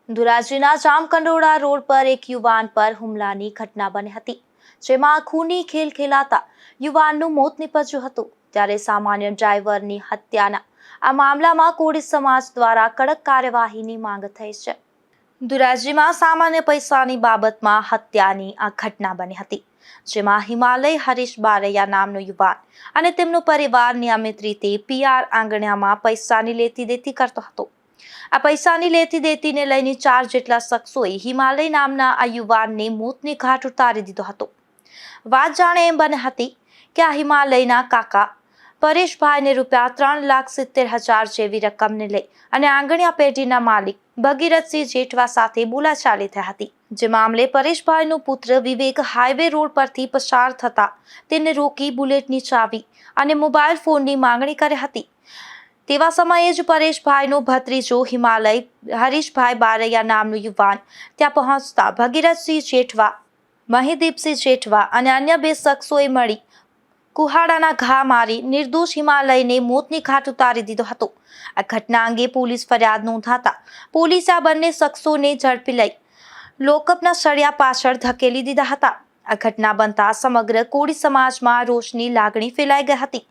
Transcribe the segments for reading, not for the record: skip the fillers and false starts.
ધોરાજીના Jamkandorna road પર એક યુવાન પર હુમલાની ઘટના બની હતી, જેમાં ખૂની ખેલ ખેલાતા યુવાનનું મોત નીપજ્યું હતું। ત્યારે સામાન્ય ડ્રાઈવરની હત્યાના આ મામલામાં કોળી સમાજ દ્વારા કડક કાર્યવાહીની માંગ થઈ છે। ધોરાજીમાં સામાન્ય પૈસાની બાબતમાં હત્યાની આ ઘટના બની હતી, જેમાં હિમાલય હરીશ બારૈયા નામનો યુવાન અને તેમનો પરિવાર નિયમિત રીતે પીઆર આંગણિયામાં પૈસાની લેતી દેતી કરતો હતો। આ પૈસાની લેતી દેતીને લઈને 4 જેટલા શખ્સોએ હિમાલય નામના આ યુવાનને મોતને ઘાટ ઉતારી દીધો હતો। વાત જાણે એમ બની હતી કે આ હિમાલયના કાકા પરેશભાઈને રૂપિયા 3,70,000 જેવી રકમને લઈ અને આંગણિયા પેઢીના માલિક ભગીરથસિંહ જેઠવા સાથે બોલાચાલી થઈ હતી। જે મામલે પરેશભાઈનો પુત્ર વિવેક હાઈવે રોડ પરથી પસાર થતા તેને રોકી બુલેટની ચાવી અને મોબાઈલ ફોનની માંગણી કરી હતી। તેવા સમયે જ પરેશભાઈનો ભત્રીજો હિમાલય હરીશભાઈ બારૈયા નામનો યુવાન ત્યાં પહોંચતા ભગીરથસિંહ જેઠવા, મહિદીપસિંહ જેઠવા અને અન્ય 2 શખ્સોએ મળી કુહાડાના ઘા મારી નિર્દોષ હિમાલયને મોતની ઘાટ ઉતારી દીધો હતો। આ ઘટના અંગે પોલીસ ફરિયાદ નોંધાતા પોલીસે આ બંને શખ્સોને ઝડપી લઈ લોકઅપના સળિયા પાછળ ધકેલી દીધા હતા। આ ઘટના બનતા સમગ્ર કોળી સમાજમાં રોષની લાગણી ફેલાઈ ગઈ હતી।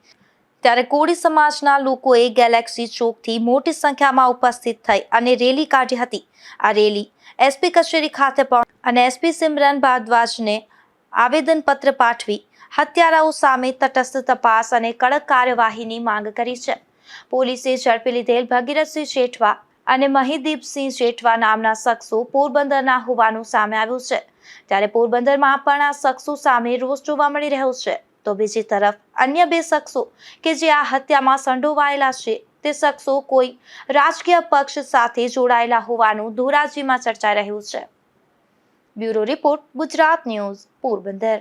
ત્યારે કોળી સમાજના લોકોએ ગેલેક્સી ચોકથી મોટી સંખ્યામાં ઉપસ્થિત થઈ અને રેલી કાઢી હતી। આ રેલી એસપી કચેરી ખાતે પહોંચી અને એસપી સિમરન ભારદ્વાજને આવેદનપત્ર પાઠવી હત્યારાઓ સામે તટસ્થ તપાસ અને કડક કાર્યવાહીની માંગ કરી છે। પોલીસે ઝડપી લીધેલ ભગીરથસિંહ જેઠવા અને મહિદીપસિંહ જેઠવા નામના શખ્સો પોરબંદરના હોવાનું સામે આવ્યું છે। ત્યારે પોરબંદરમાં પણ આ શખ્સો સામે રોષ જોવા મળી રહ્યો છે। તો બીજી તરફ અન્ય 2 શખ્સો કે જે આ હત્યામાં સંડોવાયેલા છે તે શખ્સો કોઈ રાજકીય પક્ષ સાથે જોડાયેલા હોવાનું ધોરાજીમાં ચર્ચાઈ રહ્યું છે। Bureau report, Gujarat news, Porbandar.